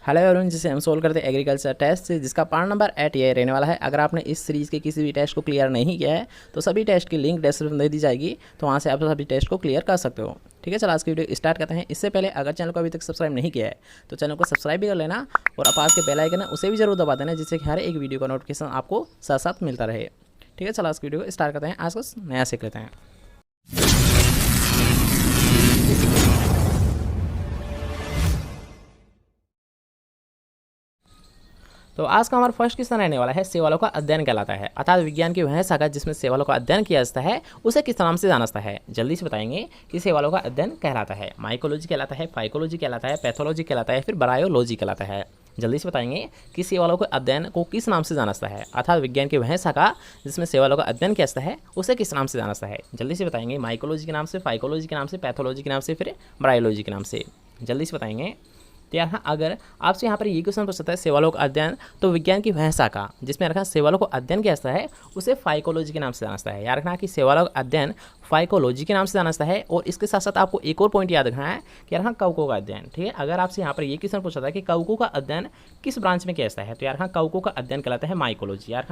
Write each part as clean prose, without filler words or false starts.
Hello everyone, जिसे हम solve करते हैं एग्रीकल्चर टेस्ट से, जिसका पार्ट नंबर 8 ये रहने वाला है। अगर आपने इस सीरीज़ के किसी भी टेस्ट को क्लियर नहीं किया है तो सभी टेस्ट की लिंक डिस्क्रिप्शन दे दी जाएगी, तो वहाँ से आप सभी टेस्ट को क्लियर कर सकते हो। ठीक है, चलो आज की वीडियो स्टार्ट करते हैं। इससे पहले अगर चैनल को अभी तक सब्सक्राइब नहीं किया है तो चैनल को सब्सक्राइब भी कर लेना और पास के बेल आइकन है उसे भी जरूर दबा देना, जिससे कि हर एक वीडियो का नोटिफिकेशन आपको साथ साथ मिलता रहे। ठीक है, चलो आज की वीडियो को स्टार्ट करते हैं। आज कुछ नया सीख लेते हैं। तो आज का हमारा फर्स्ट क्वेश्चन रहने वाला है, सेवालों का अध्ययन कहलाता है, अर्थात विज्ञान की वह शाखा जिसमें सेवालों का अध्ययन किया जाता है उसे किस नाम से जाना जाता है। जल्दी से बताएंगे कि सेवालों का अध्ययन कहलाता है माइकोलॉजी कहलाता है, फाइकोलॉजी कहलाता है, पैथोलॉजी कहलाता है, फिर बायोलॉजी कहलाता है। जल्दी से बताएंगे कि सेवालों के अध्ययन को किस नाम से जाना जाता है, अर्थात विज्ञान की वह शाखा जिसमें सेवालों का अध्ययन किया जाता है उसे किस नाम से जाना जाता है। जल्दी से बताएंगे माइकोलॉजी के नाम से, फाइकोलॉजी के नाम से, पैथोलॉजी के नाम से, फिर बायोलॉजी के नाम से। जल्दी से बताएंगे। तो यहाँ अगर आपसे यहाँ पर ये क्वेश्चन पूछता है सेवालों का अध्ययन, तो विज्ञान की वह शाखा जिसमें रखा सेवालों को अध्ययन किया जाता है उसे फाइकोलॉजी के नाम से जाना जाता है। याद रखना कि सेवालों का अध्ययन फाइकोलॉजी के नाम से जाना जाता है। और इसके साथ साथ आपको एक और पॉइंट याद रखना है कि यार कवकों का अध्ययन। ठीक है, अगर आपसे यहाँ पर ये क्वेश्चन पूछा था कि कवकों का अध्ययन किस ब्रांच में किया जाता है, तो यार कवकों का अध्ययन कहलाता है माइकोलॉजी। यार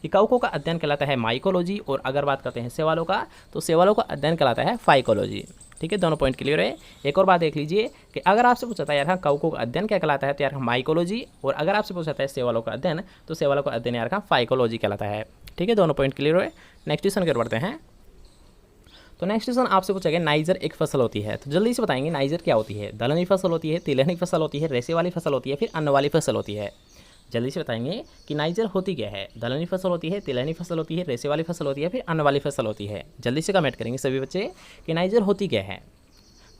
कि कवकों का अध्ययन कहलाता है माइकोलॉजी, और अगर बात करते हैं सेवालों का, तो सेवालों का अध्ययन कहलाता है फाइकोलॉजी। ठीक है, दोनों पॉइंट क्लियर है। एक और बात देख लीजिए कि अगर आपसे पूछा था यार कवकों का अध्ययन क्या कहलाता है, तो यार माइकोलॉजी, और अगर आपसे पूछा था सेवालों का अध्ययन, तो सेवालों का अध्ययन यार फाइकोलॉजी कहलाता है। ठीक है, दोनों पॉइंट क्लियर है। नेक्स्ट क्वेश्चन कर बढ़ते हैं। तो नेक्स्ट क्वेश्चन आपसे पूछा गया नाइजर एक फसल होती है, तो जल्दी से बताएंगे नाइजर क्या होती है। दलहनी फसल होती है, तिलहनी फसल होती है, रेशे वाली फसल होती है, फिर अन्न वाली फसल होती है। जल्दी से बताएंगे कि नाइजर होती क्या है। दलहनी फसल होती है, तिलहनी फसल होती है, रेशे वाली फसल होती है, फिर अन्न वाली फसल होती है। जल्दी से कमेंट करेंगे सभी बच्चे कि नाइजर होती क्या है।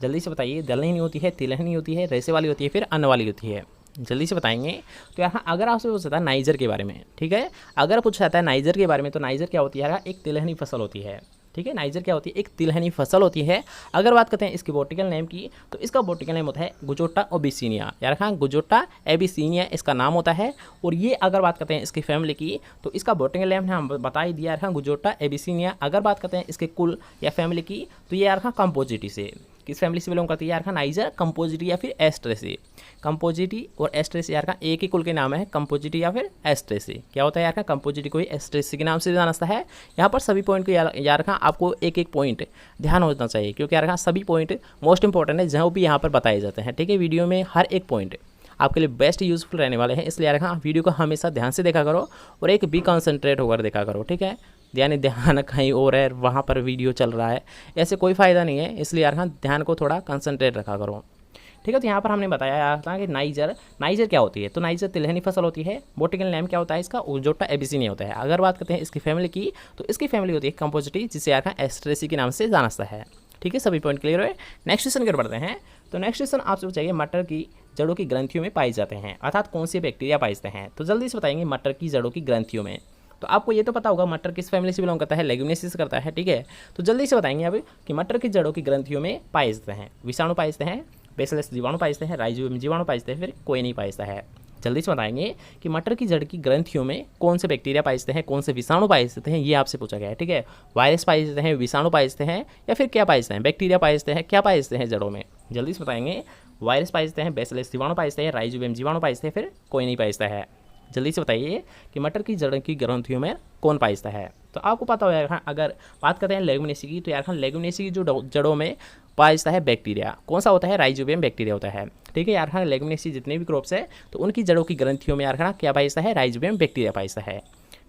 जल्दी से बताइए। दलहनी होती है, तिलहनी होती है, रेशे वाली होती है, फिर अन्न वाली होती है। जल्दी से बताएंगे। तो यहाँ अगर आपसे पूछा था नाइजर के बारे में, ठीक है, अगर पूछा जाता है नाइजर के बारे में, तो नाइजर क्या होती है, एक तिलहनी फसल होती है। ठीक है, नाइजर क्या होती है, एक तिलहनी फसल होती है। अगर बात करते हैं इसकी बॉटिकल नेम की, तो इसका बॉटिकल नेम होता है गुजोटा एबिसिनिया। यार हाँ, गुजोटा एबिसिनिया इसका नाम होता है। और ये अगर बात करते हैं इसकी फैमिली की, तो इसका बॉटिकल नेम हम बता ही दिया, यार हाँ गुजोटा एबिसिनिया। अगर बात करते हैं इसके कुल या फैमिली की, तो ये यार हाँ कंपोजिटी से, किस फैमिली से बिलोंग करती है यार नाइजर, कंपोजिटी या फिर एस्ट्रेसी। कंपोजिटी और एस्ट्रेसी यार का एक ही कुल के नाम है, कंपोजिटी या फिर एस्ट्रेसी। क्या होता है यार का, कंपोजिटी को ही एस्ट्रेसी के नाम से जाना जाता है। यहाँ पर सभी पॉइंट को यार का आपको एक एक पॉइंट ध्यान होना चाहिए, क्योंकि यार का सभी पॉइंट मोस्ट इंपॉर्टेंट है जो भी यहाँ पर बताए जाते हैं। ठीक है, वीडियो में हर एक पॉइंट आपके लिए बेस्ट यूजफुल रहने वाले हैं, इसलिए यार हाँ वीडियो को हमेशा ध्यान से देखा करो और एक भी कॉन्सेंट्रेट होकर देखा करो। ठीक है, ध्यान कहीं और है, वहाँ पर वीडियो चल रहा है, ऐसे कोई फ़ायदा नहीं है, इसलिए यार हाँ ध्यान को थोड़ा कंसंट्रेट रखा करो। ठीक है, तो यहाँ पर हमने बताया था कि नाइजर क्या होती है, तो नाइजर तिलहनी फसल होती है। बॉटिकल नेम क्या होता है इसका, गुजोटा एबिसिनिया होता है। अगर बात करते हैं इसकी फैमिली की, तो इसकी फैमिली होती है कंपोजिटी, जिसे यार हाँ एस्ट्रेसी के नाम से जाना जाता है। ठीक है, सभी पॉइंट क्लियर है। नेक्स्ट क्वेश्चन कर बढ़ते हैं। तो नेक्स्ट क्वेश्चन आपसे पूछाइए मटर की जड़ों की ग्रंथियों में पाए जाते हैं, अर्थात कौन से बैक्टीरिया पाए जाते हैं। तो जल्दी से बताएंगे मटर की जड़ों की ग्रंथियों में। तो आपको ये तो पता होगा मटर किस फैमिली से बिलोंग करता है, लेग्यूमिनेसी से करता है। ठीक है, तो जल्दी से बताएंगे अब कि मटर की जड़ों की ग्रंथियों में पाए जाते हैं विषाणु पाए जाते हैं, बेसिलस जीवाणु पाए जाते हैं, राइजोबियम जीवाणु पाए जाते हैं, फिर कोई नहीं पाए जाता है। जल्दी से बताएंगे कि मटर की जड़ की ग्रंथियों में कौन से बैक्टीरिया पाए जाते हैं, कौन से विषाणु पाए जाते हैं, ये आपसे पूछा गया है। ठीक है, वायरस पाए जाते हैं, विषाणु पाए जाते हैं, या फिर क्या पाए जाते हैं, बैक्टीरिया पाए जाते हैं, क्या पाए जाते हैं जड़ों में। जल्दी से बताएंगे। वायरस पाए जाते हैं, बेसिलस जीवाणु पाए जाते हैं, राइजोबियम जीवाणु पाए जाते हैं, फिर कोई नहीं पाए जाता है। जल्दी से बताइए कि मटर की जड़ की ग्रंथियों में कौन पाए जाता है। तो आपको पता होगा यार अगर बात करते हैं लेग्यूमिनेसी की, तो यार लेग्यूमिनेसी की जो जड़ों में पाया जाता है बैक्टीरिया कौन सा होता है, राइजोबियम बैक्टीरिया होता है। ठीक है, यार लेग्यूमिनेसी जितने भी क्रॉप्स है, तो उनकी जड़ों की ग्रंथियों में यार क्या पाया जाता है, राइजोबियम बैक्टीरिया पाया जाता है।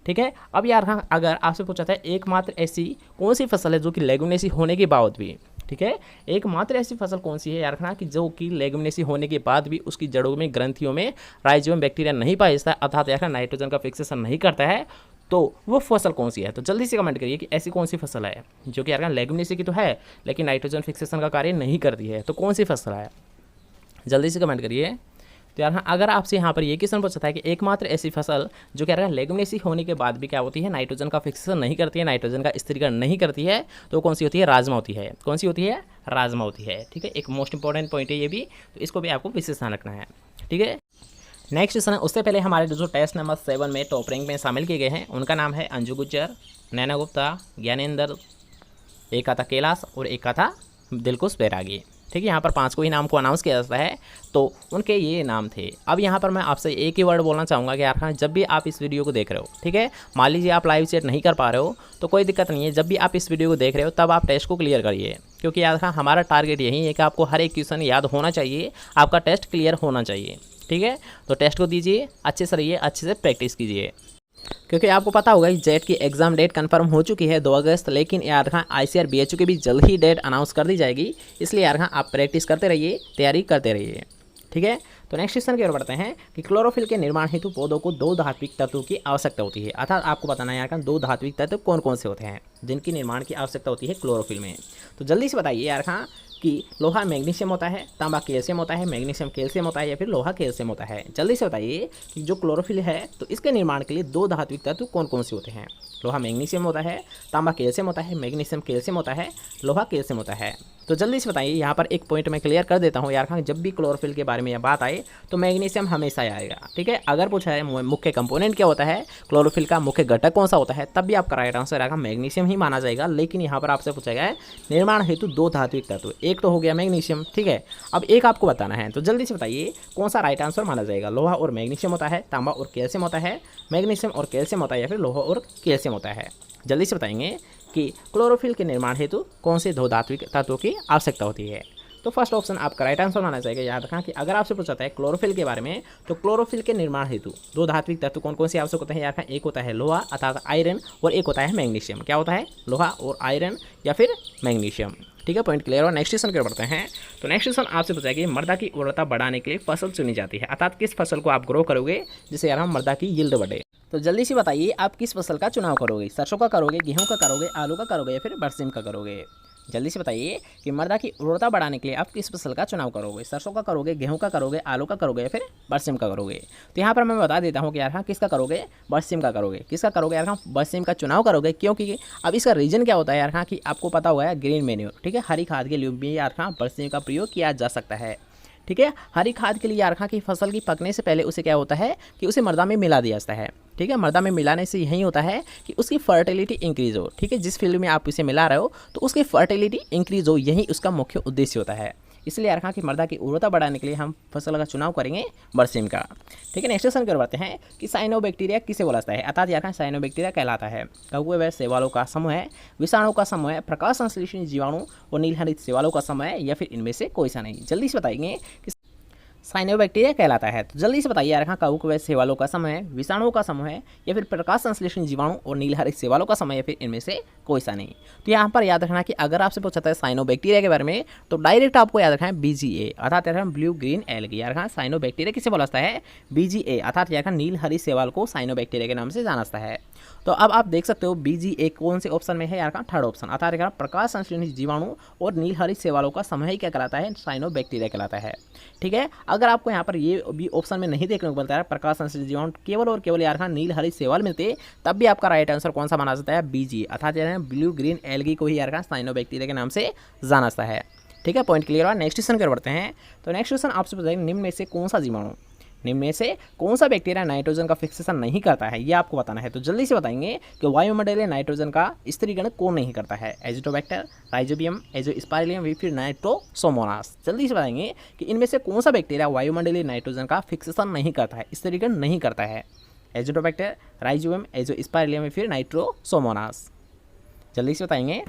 ठीक है, अब यार अगर आपसे पूछा था एकमात्र ऐसी कौन सी फसल है जो कि लेग्यूमिनेसी होने के बाद भी, ठीक है, एकमात्र ऐसी फसल कौन सी है यार कि जो कि लेग्यूमिनेसी होने के बाद भी उसकी जड़ों में ग्रंथियों में राइजोबियम बैक्टीरिया नहीं पाया जाता है, अर्थात यार नाइट्रोजन का फिक्सेशन नहीं करता है, तो वो फसल कौन सी है। तो जल्दी से कमेंट करिए कि ऐसी कौन सी फसल है जो कि यार लेग्यूमिनेसी की तो है लेकिन नाइट्रोजन फिक्सेशन का कार्य नहीं करती है, तो कौन सी फसल है। जल्दी से कमेंट करिए। तो यार अगर आपसे यहाँ पर ये क्वेश्चन पूछा है कि एकमात्र ऐसी फसल जो क्या लेग्यूमिनेसी होने के बाद भी क्या होती है, नाइट्रोजन का फिक्सेशन नहीं करती है, नाइट्रोजन का स्थिरीकरण नहीं करती है, तो कौन सी होती है, राजमा होती है। कौन सी होती है, राजमा होती है। ठीक है, एक मोस्ट इंपॉर्टेंट पॉइंट है ये भी, तो इसको भी आपको विशेष ध्यान रखना है। ठीक है, नेक्स्ट क्वेश्चन है, उससे पहले हमारे जो टेस्ट नंबर 7 में टॉप रैंक में शामिल किए गए हैं उनका नाम है अंजू गुज्जर, नैना गुप्ता, ज्ञानेंद्र, एक का था कैलाश और एक का था दिलकुश बैरागी। ठीक है, यहाँ पर 5 को ही नाम को अनाउंस किया जाता है, तो उनके ये नाम थे। अब यहाँ पर मैं आपसे एक ही वर्ड बोलना चाहूँगा कि यार खान जब भी आप इस वीडियो को देख रहे हो, ठीक है, मान लीजिए आप लाइव चैट नहीं कर पा रहे हो तो कोई दिक्कत नहीं है, जब भी आप इस वीडियो को देख रहे हो तब आप टेस्ट को क्लियर करिए, क्योंकि यार खान हमारा टारगेट यही है कि आपको हर एक क्वेश्चन याद होना चाहिए, आपका टेस्ट क्लियर होना चाहिए। ठीक है, तो टेस्ट को दीजिए, अच्छे से रहिए, अच्छे से प्रैक्टिस कीजिए, क्योंकि आपको पता होगा कि जेट की एग्ज़ाम डेट कंफर्म हो चुकी है 2 अगस्त, लेकिन यार खां ICAR BHU की भी जल्द ही डेट अनाउंस कर दी जाएगी, इसलिए यार खां आप प्रैक्टिस करते रहिए, तैयारी करते रहिए। ठीक है, तो नेक्स्ट क्वेश्चन की ओर बढ़ते हैं कि क्लोरोफिल के निर्माण हेतु पौधों को 2 धात्विक तत्वों की आवश्यकता होती है, अर्थात आपको बताना है यार खां 2 धात्विक तत्व कौन कौन से होते हैं जिनकी निर्माण की आवश्यकता होती है क्लोरोफिल में। तो जल्दी से बताइए यार खां कि लोहा मैग्नीशियम होता है, तांबा कैल्शियम होता है, मैग्नीशियम कैल्शियम होता है, या फिर लोहा कैल्शियम होता है। जल्दी से बताइए कि जो क्लोरोफिल है तो इसके निर्माण के लिए 2 धात्विक तत्व कौन कौन से होते हैं। लोहा मैग्नीशियम होता है, तांबा कैल्शियम होता है, मैग्नीशियम कैल्शियम होता है, लोहा कैल्शियम होता है। तो जल्दी से बताइए, यहाँ पर एक पॉइंट मैं क्लियर कर देता हूँ यार खान, जब भी क्लोरोफिल के बारे में यह बात आए तो मैग्नीशियम हमेशा आएगा। ठीक है, अगर पूछा है मुख्य कंपोनेंट क्या होता है, क्लोरोफिल का मुख्य घटक कौन सा होता है, तब भी आपका राइट आंसर आएगा मैग्नीशियम ही माना जाएगा। लेकिन यहाँ पर आपसे पूछा गया है निर्माण हेतु 2 धात्विक तत्व, एक तो हो गया मैग्नीशियम, ठीक है, अब एक आपको बताना है, तो जल्दी से बताइए कौन सा राइट आंसर माना जाएगा। लोहा और मैग्नीशियम होता है, तांबा और कैल्शियम होता है, मैग्नीशियम और कैल्शियम होता है, या फिर लोहा और कैल्शियम होता है। जल्दी से बताएंगे कि क्लोरोफिल के निर्माण हेतु कौन से 2 धात्विक तत्वों की आवश्यकता होती है। तो फर्स्ट ऑप्शन आपका राइट आंसर माना जाएगा। याद रखना कि अगर आपसे पूछा है क्लोरोफिल के बारे में, तो क्लोरोफिल के निर्माण हेतु 2 धात्विक तत्व कौन कौन से आवश्यक होते हैं। याद रखना, एक होता है लोहा अर्थात आयरन, और एक होता है मैग्नीशियम। क्या होता है, लोहा और आयरन या फिर मैग्नीशियम। ठीक है, पॉइंट क्लियर। और नेक्स्ट क्वेश्चन की ओर बढ़ते हैं। तो नेक्स्ट क्वेश्चन आपसे पूछा है कि मृदा की उर्वरता बढ़ाने के लिए फसल चुनी जाती है, अर्थात किस फसल को आप ग्रो करोगे जिससे यार हम मृदा की यील्ड बढ़े। तो जल्दी से बताइए आप किस फसल का चुनाव करोगे, सरसों का करोगे, गेहूं का करोगे, आलू का करोगे, या फिर बरसीम का करोगे। जल्दी से बताइए कि मृदा की उर्वरता बढ़ाने के लिए आप किस फसल का चुनाव करोगे, सरसों का करोगे, गेहूं का करोगे, आलू का करोगे, या फिर बरसीम का करोगे। तो यहाँ पर मैं बता देता हूँ कि यार हाँ किसका करोगे, बरसीम का करोगे। किसका करोगे यार हाँ, बरसीम का चुनाव करोगे, क्योंकि अब इसका रीजन क्या होता है यार हाँ कि आपको पता हुआ है ग्रीन मैन्योर, ठीक है, हरी खाद के लिए भी यार हाँ बरसीम का प्रयोग किया जा सकता है। ठीक है, हरी खाद के लिए यार खां की फसल की पकने से पहले उसे क्या होता है कि उसे मृदा में मिला दिया जाता है। ठीक है, मृदा में मिलाने से यही होता है कि उसकी फर्टिलिटी इंक्रीज हो। ठीक है, जिस फील्ड में आप इसे मिला रहे हो तो उसकी फर्टिलिटी इंक्रीज हो, यही उसका मुख्य उद्देश्य होता है। इसलिए यार खां की मृदा की उर्वरता बढ़ाने के लिए हम फसल का चुनाव करेंगे बरसीम का। ठीक है, नेक्स्ट क्वेश्चन कर बढ़ते हैं कि साइनोबैक्टीरिया किसे बोला जाता है, अर्थात यार खां साइनोबैक्टीरिया कहलाता है कौवे व शैवालों का समूह है, विषाणु का समूह है, प्रकाश संश्लेषणी जीवाणु और नीलहरित शैवालों का समूह है, या फिर इनमें से कोई सा नहीं। जल्दी से बताएंगे कि साइनोबैक्टीरिया कहलाता है। तो जल्दी से बताइए यार हाँ कवक व शैवालों का समूह है, विषाणुओं का समूह है, या फिर प्रकाश संश्लेषणी जीवाणु और नीलहरित शैवालों का समूह, या फिर इनमें से कोई सा नहीं। तो यहाँ पर याद रखना कि अगर आपसे पूछा है साइनोबैक्टीरिया के बारे में तो डायरेक्ट आपको याद रखना है BGA, अर्थात यार ब्लू ग्रीन एल्गी। यार हाँ साइनोबैक्टीरिया किसे बोला जाता है, BGA, अर्थात यार नीलहरित शैवाल को साइनोबैक्टीरिया के नाम से जाना जाता है। तो अब आप देख सकते हो BGA कौन से ऑप्शन में है यार का, थर्ड ऑप्शन, अर्थात यार प्रकाश संश्लेषणी जीवाणु और नीलहरित शैवालों का समूह ही क्या कहलाता है, साइनोबैक्टीरिया कहलाता है। ठीक है, अगर आपको यहाँ पर ये भी ऑप्शन में नहीं देखने को मिलता है प्रकाश संश्लेषणी जीवाणु, केवल और केवल यार नीलहरित शैवाल मिलते, तब भी आपका राइट आंसर कौन सा माना जाता है, BGA, अर्थात यार ब्लू ग्रीन एल्गी को ही यार साइनोबैक्टीरिया के नाम से जाना जाता है। ठीक है, पॉइंट क्लियर हुआ। नेक्स्ट क्वेश्चन कर बढ़ते हैं। तो नेक्स्ट क्वेश्चन आपसे बताइए निम्न में से कौन सा जीवाणु, निम्न में से कौन सा बैक्टीरिया नाइट्रोजन का फिक्सेशन नहीं करता है, ये आपको बताना है। तो जल्दी से बताएंगे कि वायुमंडलीय नाइट्रोजन का स्त्रीगण कौन नहीं करता है, एजिटोबैक्टर, राइजोबियम, एजोस्पाइरिलम, फिर नाइट्रोसोमोनास। जल्दी से बताएंगे कि इनमें से कौन सा बैक्टीरिया वायुमंडलीय नाइट्रोजन का फिक्सेशन नहीं करता है, स्त्रीगण नहीं करता है, एजिटोबैक्टर, राइजोबियम, एजोस्पाइरिलम, फिर नाइट्रोसोमोनास। जल्दी से बताएंगे।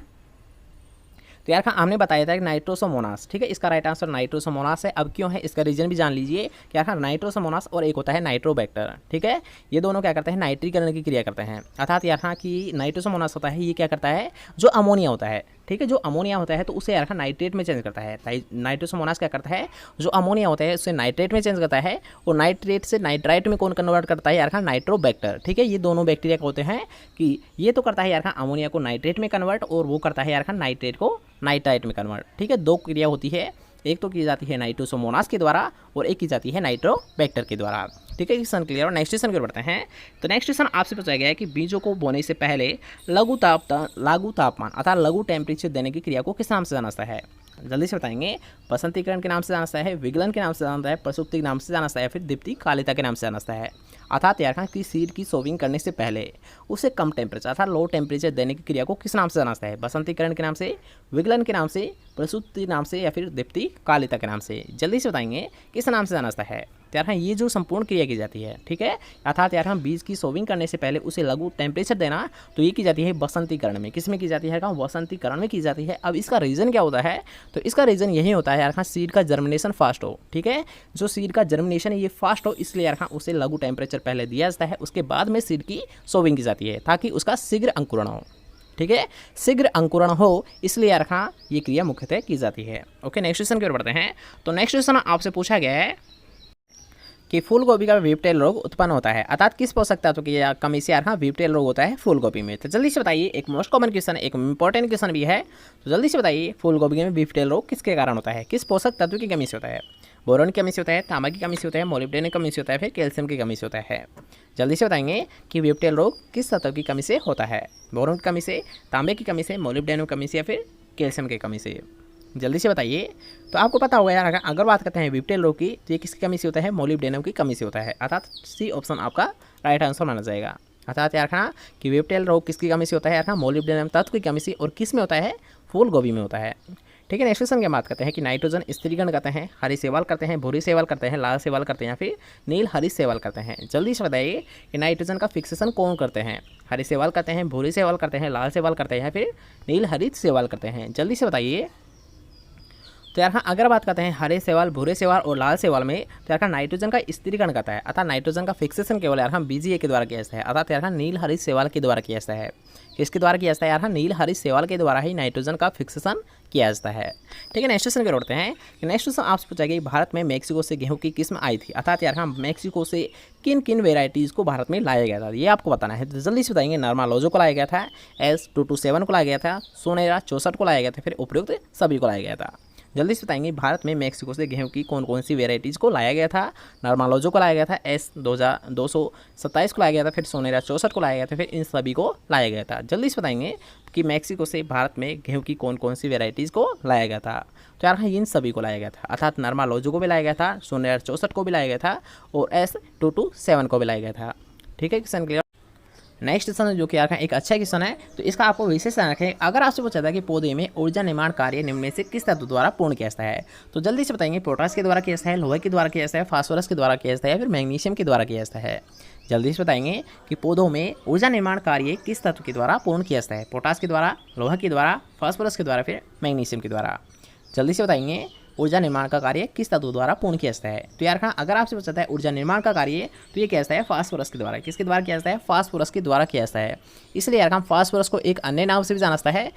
तो यार हमने बताया था कि नाइट्रोसोमोनास, ठीक है, इसका राइट आंसर नाइट्रोसोमोनास है। अब क्यों है इसका रीजन भी जान लीजिए कि यार नाइट्रोसोमोनास और एक होता है नाइट्रोबैक्टर। ठीक है, ये दोनों क्या करते हैं, नाइट्रीकरण की क्रिया करते हैं, अर्थात यार कि नाइट्रोसोमोनास होता है ये क्या करता है, जो अमोनिया होता है, ठीक है, जो अमोनिया होता है तो उसे यार नाइट्रेट में चेंज करता है। नाइट्रोसोमोनास क्या करता है, जो अमोनिया होता है उसे नाइट्रेट में चेंज करता है, और नाइट्रेट से नाइट्राइट में कौन कन्वर्ट करता है यार नाइट्रोबैक्टर। ठीक है, ये दोनों बैक्टीरिया होते हैं कि ये तो करता है यार अमोनिया को नाइट्रेट में कन्वर्ट, और वो करता है यार नाइट्रेट को नाइट्राइट में कन्वर्ट। ठीक है, 2 क्रिया होती है, एक तो की जाती है नाइट्रोसोमोनास के द्वारा और एक की जाती है नाइट्रोबैक्टर के द्वारा। ठीक है, क्वेश्चन क्लियर। और नेक्स्ट क्वेश्चन की ओर बढ़ते हैं। तो नेक्स्ट क्वेश्चन आपसे पूछा गया है कि बीजों को बोने से पहले लघु तापमान अर्थात लघु टेम्परेचर देने की क्रिया को किस नाम से जाना जाता है। जल्दी से बताएंगे। बसंतीकरण के नाम से जाना जाता है, विगलन के नाम से जाना जाता है, प्रसुप्ति के नाम से जाना जाता है, फिर दीप्ति कालिता के नाम से जाना जाता है। अर्थात यार कि सीड की सोविंग करने से पहले उसे कम टेम्परेचर अर्थात लो टेम्परेचर देने की क्रिया को किस नाम से जाना जाता है? बसंतीकरण के नाम से, विगलन के नाम से, प्रसूति नाम से या फिर दीप्ति कालिता के नाम से? जल्दी से बताएंगे किस नाम से जाना जाता है? तो यार ये जो संपूर्ण क्रिया की जाती है, ठीक है, अर्थात यार बीज की सोविंग करने से पहले उसे लघु टेम्परेचर देना, तो ये की जाती है बसंतीकरण में। किस में की जाती है? बसंतीकरण में की जाती है। अब इसका रीज़न क्या होता है? तो इसका रीज़न यही होता है यार सीड का जर्मिनेशन फास्ट हो, ठीक है, जो सीड का जर्मिनेशन है ये फास्ट हो, इसलिए यार उसे लघु टेम्परेचर पहले दिया जाता है, उसके बाद में सीड की सोविंग की जाती है ताकि उसका शीघ्र अंकुरण हो, ठीक है, शीघ्र अंकुरण हो, इसलिए यार ये क्रिया मुख्यतः की जाती है। ओके, नेक्स्ट क्वेश्चन की ओर बढ़ते हैं। तो नेक्स्ट क्वेश्चन आपसे पूछा गया है कि फूल गोभी का वीपटेल रोग उत्पन्न होता है, अर्थात किस पोषक तत्व की कमी से यार वीपटेल रोग होता है फूल गोभी में? तो जल्दी से बताइए, एक मोस्ट कॉमन क्वेश्चन, एक इंपॉर्टेंट क्वेश्चन भी है, तो जल्दी से बताइए फूल गोभी में वीपटेल रोग किसके कारण होता है? किस पोषक तत्व की कमी से होता है? बोरोन की कमी से होता है, तांबा की कमी से होता है, मोलिब्डेनम की कमी से होता है, फिर कैल्शियम की कमी से होता है? जल्दी से बताएंगे कि वीपटेल रोग किस तत्व की कमी से होता है? बोरोन की कमी से, तांबे की कमी से, मोलिब्डेनम की कमी से या फिर कैल्शियम की कमी से? जल्दी से बताइए। तो आपको पता होगा यार, अगर बात करते हैं वीपटेल रोग की, तो ये किसकी कमी से होता है? मोलिब्डेनम की कमी से होता है, अर्थात सी ऑप्शन आपका राइट आंसर माना जाएगा। अर्थात यार कि वीपटेल रोग किसकी कमी से होता है? यार मोलिब्डेनम तत्व की कमी से, और किस में होता है? फूल गोभी में होता है, ठीक है। नेक्स्ट क्वेश्चन की बात करते हैं कि नाइट्रोजन स्त्रीगण करते हैं, हरी सेवाल करते हैं, भूरी सेवाल करते हैं, लाल सेवाल करते हैं या फिर नील हरी सेवाल करते हैं? जल्दी से बताइए कि नाइट्रोजन का फिक्सेशन कौन करते हैं? हरी सेवाल करते हैं, भूरी सेवाल करते हैं, लाल सेवाल करते हैं या फिर नील हरित सेवाल करते हैं? जल्दी से बताइए। तो यार अगर बात करते हैं हरे सेवाल, भूरे सेवाल और लाल सेवाल में, तो यार नाइट्रोजन का स्त्रीकरण करता है, अर्थात नाइट्रोजन का फिक्सेशन केवल यार बीजीए के द्वारा किया जाता है, अर्थात यार नील हरित सेवाल के द्वारा किया जाता है। किसके द्वारा किया जाता है? यार नील हरित सेवाल के द्वारा ही नाइट्रोजन का फिक्सेशन किया जाता है, ठीक है। नेक्स्ट क्वेश्चन की ओर बढ़ते हैं कि नेक्स्ट क्वेश्चन आपसे पूछा गया भारत में मेक्सिको से गेहूं की किस्म आई थी, अर्थात यार मेक्सिको से किन किन वेराइटीज़ को भारत में लाया गया था, ये आपको बताना है। तो जल्दी से बताएंगे। नर्मालोजो को लाया गया था, S227 को लाया गया था, सोनेरा 64 को लाया गया था, फिर उपयुक्त सभी को लाया गया था? जल्दी से बताएंगे भारत में मेक्सिको से गेहूं की कौन कौन सी वेराइटीज़ को लाया गया था? नर्मालोजो को लाया गया था, S227 को लाया गया था, फिर सोनेरा 64 को लाया गया था, फिर इन सभी को लाया गया था? जल्दी से बताएंगे कि मेक्सिको से भारत में गेहूं की कौन कौन सी वेराइटीज़ को लाया गया था? तो यार इन सभी को लाया गया था, अर्थात नर्मालोजो को भी लाया गया था, सोनेरा 64 को भी लाया गया था और S227 को भी लाया गया था, ठीक है। Question clear. नेक्स्ट क्वेश्चन जो कि यार एक अच्छा क्वेश्चन है, तो इसका आपको विशेष ध्यान रखें। अगर आपसे पूछा था कि पौधे में ऊर्जा निर्माण कार्य निम्न में से किस तत्व द्वारा पूर्ण किया जाता है, तो जल्दी से बताएंगे। पोटास के द्वारा किया जाता है, लोहे के द्वारा किया जाता है, फास्फोरस के द्वारा किया जाता है या फिर मैग्नीशियम के द्वारा किया जाता है? जल्दी से बताएंगे कि पौधों में ऊर्जा निर्माण कार्य किस तत्व के द्वारा पूर्ण किया जाता है? पोटास के द्वारा, लोहा के द्वारा, फास्फोरस के द्वारा, फिर मैग्नीशियम के द्वारा? जल्दी से बताएंगे ऊर्जा निर्माण का कार्य किस तत्व द्वारा पूर्ण किया जाता है? तो यार अगर आपसे पूछा है ऊर्जा निर्माण का कार्य, तो ये किया जाता है फास्फोरस के द्वारा। किसके द्वारा किया जाता है? फास्फोरस के द्वारा किया जाता है। इसलिए यार फास्फोरस को एक अन्य नाम से भी जाना जाता है,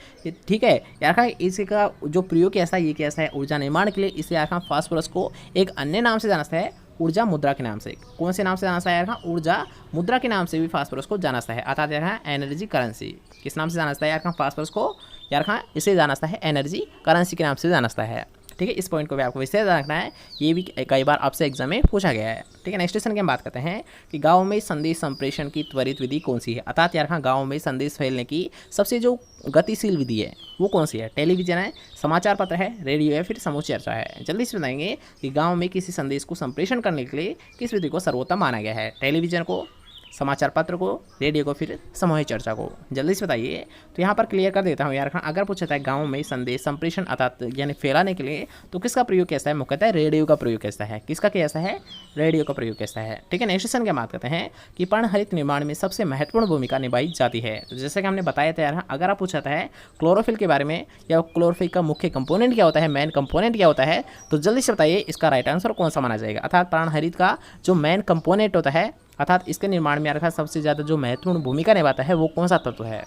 ठीक है। यार इसका जो प्रयोग किया जाता है, ये किया जाता है ऊर्जा निर्माण के लिए, इसलिए यार फास्फोरस को एक अन्य नाम से जाना जाता है, ऊर्जा मुद्रा के नाम से। कौन से नाम से जाना जाता है यार? ऊर्जा मुद्रा के नाम से भी फास्फोरस को जाना जाता है, अर्थात यार एनर्जी करेंसी। किस नाम से जाना जाता है यार फास्फोरस को? यार इसे जाना जाता है एनर्जी करेंसी के नाम से जाना जाता है, ठीक है। इस पॉइंट को भी आपको विशेष रखना है, ये भी कई बार आपसे एग्जाम में पूछा गया है, ठीक है। नेक्स्ट क्वेश्चन की हम बात करते हैं कि गाँव में संदेश संप्रेषण की त्वरित विधि कौन सी है? अर्थात यार गाँव में संदेश फैलने की सबसे जो गतिशील विधि है वो कौन सी है? टेलीविजन है, समाचार पत्र है, रेडियो है, फिर समूह चर्चा है? जल्दी से बताएंगे कि गाँव में किसी संदेश को संप्रेषण करने के लिए किस विधि को सर्वोत्तम माना गया है? टेलीविजन को, समाचार पत्र को, रेडियो को, फिर सामूहिक चर्चा को? जल्दी से बताइए। तो यहाँ पर क्लियर कर देता हूँ यार, अगर पूछा था गाँव में संदेश संप्रेषण अर्थात यानी फैलाने के लिए, तो किसका प्रयोग कैसा है? मुख्यतः रेडियो का प्रयोग कैसा है? किसका कैसा है? रेडियो का प्रयोग कैसा है, ठीक है। नेक्स्ट क्वेश्चन की बात करते हैं कि पर्णहरित निर्माण में सबसे महत्वपूर्ण भूमिका निभाई जाती है। तो जैसे कि हमने बताया था यार, अगर आप पूछा है क्लोरोफिल के बारे में या क्लोरोफिल का मुख्य कंपोनेंट क्या होता है, मेन कंपोनेंट क्या होता है, तो जल्दी से बताइए इसका राइट आंसर कौन सा माना जाएगा? अर्थात पर्णहरित का जो मेन कंपोनेंट होता है, अर्थात इसके निर्माण में यार सबसे ज़्यादा जो महत्वपूर्ण भूमिका निभाता है वो कौन सा तत्व है?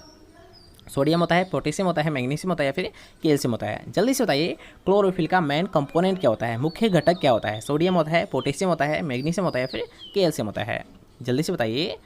सोडियम होता है, पोटेशियम होता है, मैग्नीशियम होता है या फिर कैल्शियम होता है? जल्दी से बताइए क्लोरोफिल का मेन कंपोनेंट क्या होता है, मुख्य घटक क्या होता है? सोडियम होता है, पोटेशियम होता है, मैग्नीशियम होता है या फिर कैल्शियम होता है? जल्दी से बताइए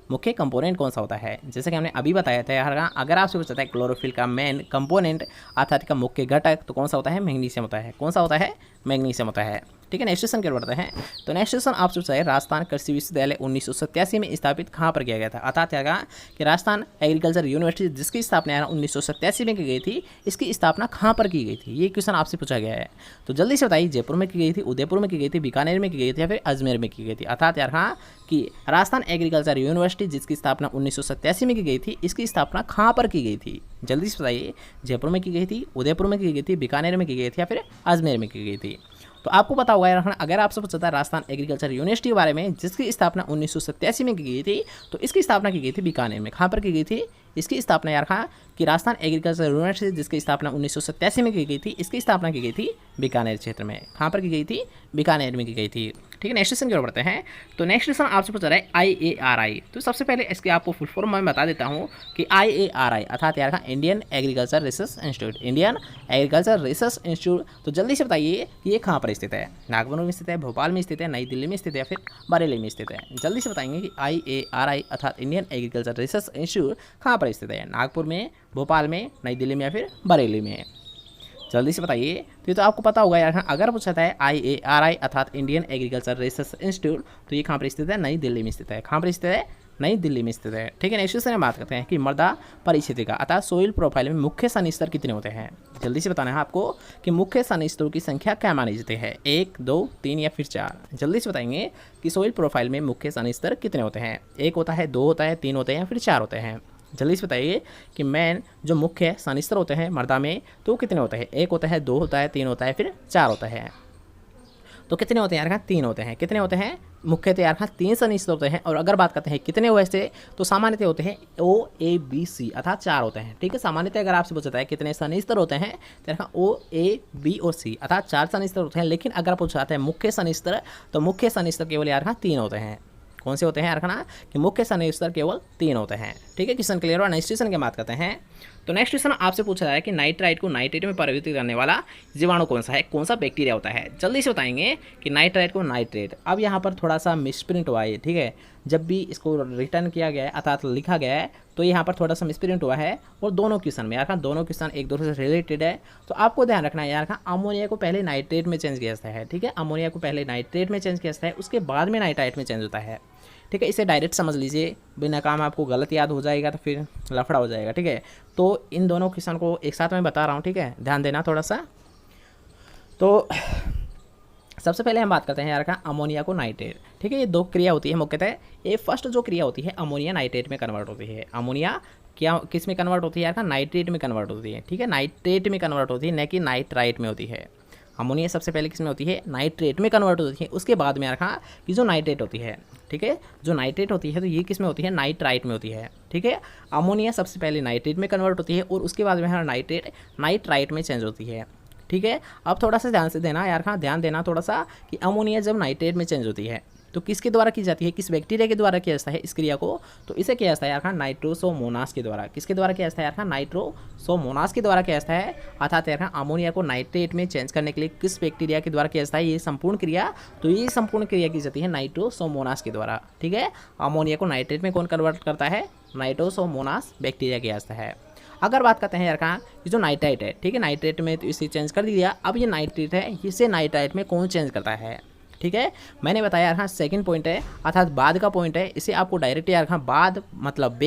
मुख्य कंपोनेंट कौन सा होता है? जैसे कि हमने अभी बताया था यार, अगर आपसे पूछा है क्लोरोफिल का मेन कंपोनेंट अर्थात का मुख्य घटक, तो कौन सा होता है? मैग्नीशियम होता है। कौन सा होता है? मैग्नीशियम होता है, ठीक है। नेक्स्ट क्वेश्चन की ओर बढ़ते हैं। तो नेक्स्ट क्वेश्चन आपसे पूछा है राजस्थान कृषि विश्वविद्यालय 1987 में स्थापित कहाँ पर किया गया था। अर्थात क्या कहा कि राजस्थान एग्रीकल्चर यूनिवर्सिटी जिसकी स्थापना 1987 में की गई थी, इसकी स्थापना कहाँ पर की गई थी, ये क्वेश्चन आपसे पूछा गया है। तो जल्दी से बताइए, जयपुर में की गई थी, उदयपुर में की गई थी, बीकानेर में की गई थी या फिर अजमेर में की गई थी। अर्थात यार कहा कि राजस्थान एग्रीकल्चर यूनिवर्सिटी जिसकी स्थापना 1987 में की गई थी, इसकी स्थापना कहाँ पर की गई थी, जल्दी से बताइए। जयपुर में की गई थी, उदयपुर में की गई थी, बीकानेर में की गई थी या फिर अजमेर में की गई थी। तो आपको पता होगा यार, अगर आपसे पूछा था राजस्थान एग्रीकल्चर यूनिवर्सिटी के बारे में जिसकी स्थापना 1987 में की गई थी, तो इसकी स्थापना की गई थी बीकानेर में। कहाँ पर की गई थी इसकी स्थापना यार, कहा कि राजस्थान एग्रीकल्चर यूनिवर्सिटी जिसकी स्थापना 1987 में की गई थी, इसकी स्थापना की गई थी बीकानेर क्षेत्र में। कहाँ पर की गई थी, बीकानेर में की गई थी। ठीक है। नेक्स्ट क्वेश्चन की ओर बढ़ते हैं। तो नेक्स्ट क्वेश्चन आपसे पूछा रहा है IARI। तो सबसे पहले इसके आपको फुल फॉर्म मैं बता देता हूँ कि IARI अर्थात यार Indian agriculture research institute, Indian agriculture research institute. तो जल्दी से बताइए कि ये कहाँ पर स्थित है, नागपुर में स्थित है, भोपाल में स्थित है, नई दिल्ली में स्थित है या फिर बरेली में स्थित है। जल्दी से बताएंगे कि IARI अर्थात इंडियन एग्रीकल्चर रिसर्च इंस्टीट्यूट कहाँ पर स्थित है, नागपुर में, भोपाल में, नई दिल्ली में या फिर बरेली में। जल्दी से बताइए। तो ये तो आपको पता होगा यार, अगर पूछा था IARI अर्थात इंडियन एग्रीकल्चर रिसर्च इंस्टीट्यूट, तो ये कहाँ पर स्थित है, नई दिल्ली में स्थित है। कहाँ पर स्थित है, नई दिल्ली में स्थित है। ठीक है। नेक्स्ट क्वेश्चन में बात करते हैं कि मृदा परिस्थिति का अर्थात सोइल प्रोफाइल में मुख्य सन स्तर कितने होते हैं। जल्दी से बताना है आपको कि मुख्य सन स्तरों की संख्या क्या मानी जाती है, 1, 2, 3 या फिर 4। जल्दी से बताएंगे कि सोइल प्रोफाइल में मुख्य सन स्तर कितने होते हैं, 1 होता है, 2 होता है, 3 होते हैं या फिर 4 होते हैं। जल्दी से बताइए कि मेन जो मुख्य सन स्तर होते हैं मृदा में, तो कितने होते हैं, 1 होता है, 2 होता है, 3 होता है, फिर 4 होता है। तो कितने होते हैं यार, 3 होते हैं। कितने होते हैं, मुख्यतः यार 3 सन स्तर होते हैं। और अगर बात करते हैं कितने वैसे, तो सामान्यतः होते हैं OABC अर्थात 4 होते हैं। ठीक है। सामान्यतः अगर आपसे पूछा है कितने सन स्तर होते हैं, तो यहाँ OA, B और C अर्थात 4 सन स्तर होते हैं। लेकिन अगर पूछा जाता है मुख्य सन स्तर, तो मुख्य सन स्तर केवल यार 3 होते हैं। कौन से होते हैं यार, रखना कि मुख्य सन स्तर केवल 3 होते हैं। ठीक है। क्वेश्चन क्लियर हुआ। नेक्स्ट क्वेश्चन की बात करते हैं। तो नेक्स्ट क्वेश्चन आपसे पूछा जाए कि नाइट्राइट को नाइट्रेट में परिवर्तित करने वाला जीवाणु कौन सा है, कौन सा बैक्टीरिया होता है। जल्दी से बताएंगे कि नाइट्राइट को नाइट्रेट। अब यहाँ पर थोड़ा सा मिसप्रिंट हुआ है। ठीक है। जब भी इसको रिटर्न किया गया है अर्थात लिखा गया है, तो यहाँ पर थोड़ा सा मिसप्रिंट हुआ है। और दोनों क्वेश्चन में यार दोनों क्वेश्चन एक दूसरे से रिलेटेड है। तो आपको ध्यान रखना है यार, अमोनिया को पहले नाइट्रेट में चेंज किया जाता है। ठीक है। अमोनिया को पहले नाइट्रेट में चेंज किया जाता है, उसके बाद में नाइट्राइट में चेंज होता है। ठीक है। इसे डायरेक्ट समझ लीजिए, बिना काम आपको गलत याद हो जाएगा तो फिर लफड़ा हो जाएगा। ठीक है। तो इन दोनों क्वेश्चन को एक साथ मैं बता रहा हूँ। ठीक है। ध्यान देना थोड़ा सा। तो सबसे पहले हम बात करते हैं यार का अमोनिया को नाइट्रेट। ठीक है। ये 2 क्रिया होती है मुख्यतः। ये फर्स्ट जो क्रिया होती है अमोनिया नाइट्रेट में कन्वर्ट होती है। अमोनिया क्या किस में कन्वर्ट होती है यार का, नाइट्रेट में कन्वर्ट होती है। ठीक है। नाइट्रेट में कन्वर्ट होती है, न कि नाइट्राइट में होती है। अमोनिया सबसे पहले किस में होती है, नाइट्रेट में कन्वर्ट होती है। उसके बाद में रखा कि जो नाइट्रेट होती है, ठीक है, जो नाइट्रेट होती है तो ये किस में होती है, नाइट्राइट में होती है। ठीक है। अमोनिया सबसे पहले नाइट्रेट में कन्वर्ट होती है और उसके बाद में नाइट्रेट नाइट्राइट में चेंज होती है। ठीक है। अब थोड़ा सा ध्यान से देना यार, हाँ ध्यान देना थोड़ा सा कि अमोनिया जब नाइट्रेट में चेंज होती है तो किसके द्वारा की जाती है, किस बैक्टीरिया के द्वारा किया जाता है इस क्रिया को, तो इसे किया जाता है यार नाइट्रोसोमोनास के द्वारा। किसके द्वारा किया जाता है यार, नाइट्रोसोमोनास के द्वारा किया जाता है। अर्थात यार अमोनिया को नाइट्रेट में चेंज करने के लिए किस बैक्टीरिया के द्वारा किया जाता है ये संपूर्ण क्रिया, तो ये संपूर्ण क्रिया की जाती है नाइट्रोसोमोनास के द्वारा। ठीक है। अमोनिया को नाइट्रेट में कौन कन्वर्ट करता है, नाइट्रोसोमोनास बैक्टीरिया किया जाता है। अगर बात करते हैं यार कहाँ, ये जो नाइट्राइट है, ठीक है, नाइट्रेट में तो इसे चेंज कर दिया। अब ये नाइट्रेट है, इसे नाइट्राइट में कौन चेंज करता है। ठीक है। मैंने बताया यार हाँ सेकंड पॉइंट है अर्थात बाद का पॉइंट है। इसे आपको डायरेक्ट यार हाँ बाद मतलब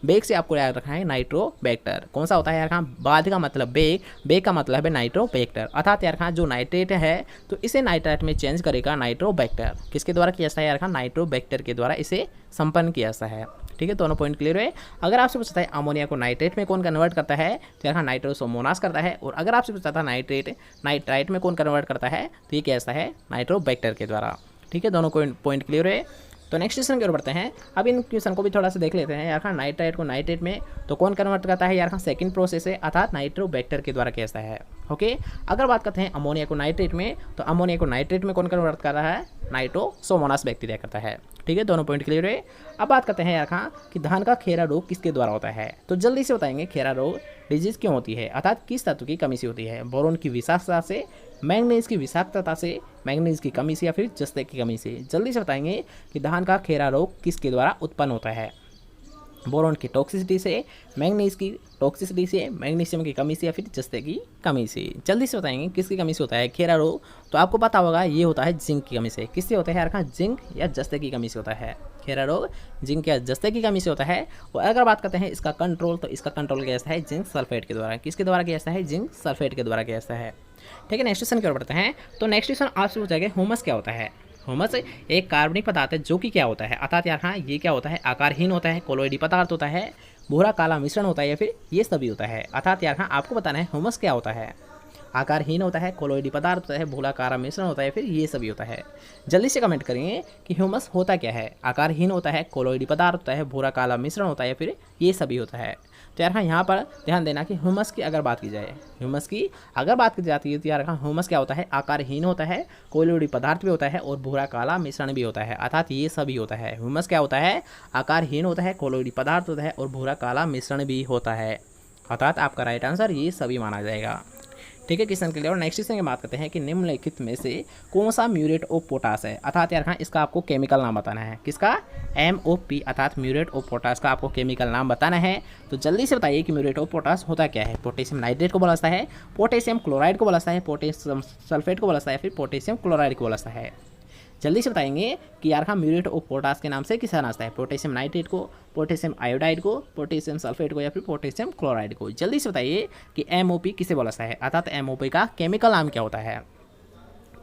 बेग से आपको याद रखना है नाइट्रोबैक्टर। कौन सा होता है यार हाँ, बाद का मतलब बेग का मतलब है नाइट्रोबैक्टर। अर्थात यार हाँ जो नाइट्रेट है तो इसे नाइट्राइट में चेंज करेगा नाइट्रोबैक्टर। किसके द्वारा किया जाता है यार हाँ, नाइट्रोबैक्टर के द्वारा इसे संपन्न किया जाता है। ठीक है। दोनों पॉइंट क्लियर है। अगर आपसे पूछता है अमोनिया को नाइट्रेट में कौन कन्वर्ट करता है, तो यहाँ नाइट्रोसोमोनास करता है। और अगर आपसे पूछता था नाइट्राइट में कौन कन्वर्ट करता है, तो ये कैसा है, नाइट्रोबैक्टर के द्वारा। ठीक है। दोनों पॉइंट क्लियर है। तो नेक्स्ट क्वेश्चन की ओर बढ़ते हैं। अब इन क्वेश्चन को भी थोड़ा सा देख लेते हैं यार खान। नाइट्राइट को नाइट्रेट में तो कौन कन्वर्ट करता है यार खान, सेकंड प्रोसेस है अर्थात नाइट्रोबैक्टर के द्वारा किया जाता है। ओके। अगर बात करते हैं अमोनिया को नाइट्रेट में, तो अमोनिया को नाइट्रेट में कौन कन्वर्ट कर रहा है, नाइट्रोसोमोनास बैक्टीरिया करता है। ठीक है। दोनों पॉइंट क्लियर है। अब बात करते हैं यार खान कि धान का खेरा रोग किसके द्वारा होता है, तो जल्दी से बताएंगे खेरा रोग डिजीज क्यों होती है, अर्थात किस तत्व की कमी से होती है, बोरोन की विषाक्तता से, मैंगनीज की विषाक्तता से, मैंगनीज की कमी से या फिर जस्ते की कमी से। जल्दी से बताएंगे कि धान का खेरा रोग किसके द्वारा उत्पन्न होता है। बोरोन की टॉक्सिसिटी से, मैंगनीज की टॉक्सिसिटी से, मैग्नीशियम की कमी से, या फिर जस्ते की कमी से। जल्दी से बताएंगे किसकी कमी से होता है खेरा रोग, तो आपको पता होगा ये होता है जिंक की कमी से। किससे होता है यार, जिंक या जस्ते की कमी से होता है खेरा रोग, जिंक या जस्ते की कमी से होता है। और अगर बात करते हैं इसका कंट्रोल, तो इसका कंट्रोल किया जाता है जिंक सल्फेट के द्वारा। किसके द्वारा किया जाता है, जिंक सल्फेट के द्वारा किया जाता है। ठीक है, नेक्स्ट क्वेश्चन की ओर बढ़ते हैं। तो नेक्स्ट क्वेश्चन आपसे पूछा गया ह्यूमस क्या होता है। ह्यूमस एक कार्बनिक पदार्थ है जो कि क्या होता है, अर्थात यार ये क्या होता है, आकारहीन होता है, कोलोइडी पदार्थ होता है, भूरा काला मिश्रण होता है, या फिर ये सभी होता है। अर्थात यार आपको बताना है ह्यूमस क्या होता है, आकारहीन होता है, कोलोइडी पदार्थ होता है, भूरा काला मिश्रण होता है, फिर ये सभी होता है। जल्दी से कमेंट करेंगे कि ह्यूमस होता क्या है, आकारहीन होता है, कोलोइडी पदार्थ होता है, भूरा काला मिश्रण होता है, या फिर ये सभी होता है। तो यार यहाँ पर ध्यान देना कि ह्यूमस की अगर बात की जाए, ह्यूमस की अगर बात की जाती है तो यार ह्यूमस क्या होता है, आकारहीन होता है, कोलोइडी पदार्थ भी होता है, और भूरा काला मिश्रण भी होता है, अर्थात ये सभी होता है। ह्यूमस क्या होता है, आकारहीन होता है, कोलोइडी पदार्थ होता है, और भूरा काला मिश्रण भी होता है, अर्थात आपका राइट आंसर ये सभी माना जाएगा। ठीक है, क्वेश्चन के लिए। और नेक्स्ट क्वेश्चन की बात करते हैं कि निम्नलिखित में से कौन सा म्यूरेट ऑफ पोटास है, अर्थात यार इसका आपको केमिकल नाम बताना है। किसका, MOP अर्थात म्यूरेट ऑफ पोटास का आपको केमिकल नाम बताना है। तो जल्दी से बताइए कि म्यूरेट ऑफ पोटास होता क्या है। पोटेशियम नाइट्रेट को बोला जाता है, पोटेशियम क्लोराइड को बोला जाता है, पोटेशियम सल्फेट को बोला जाता है, फिर पोटेशियम क्लोराइड को बोला जाता है। जल्दी से बताएंगे कि यार म्यूरेट ऑफ पोटास के नाम से किसे जाना जाता है, पोटेशियम नाइट्रेट को, पोटेशियम आयोडाइड को, पोटेशियम सल्फेट को, या फिर पोटेशियम क्लोराइड को। जल्दी से बताइए कि MOP किसे बोला जाता है, अर्थात MOP का केमिकल नाम क्या होता है।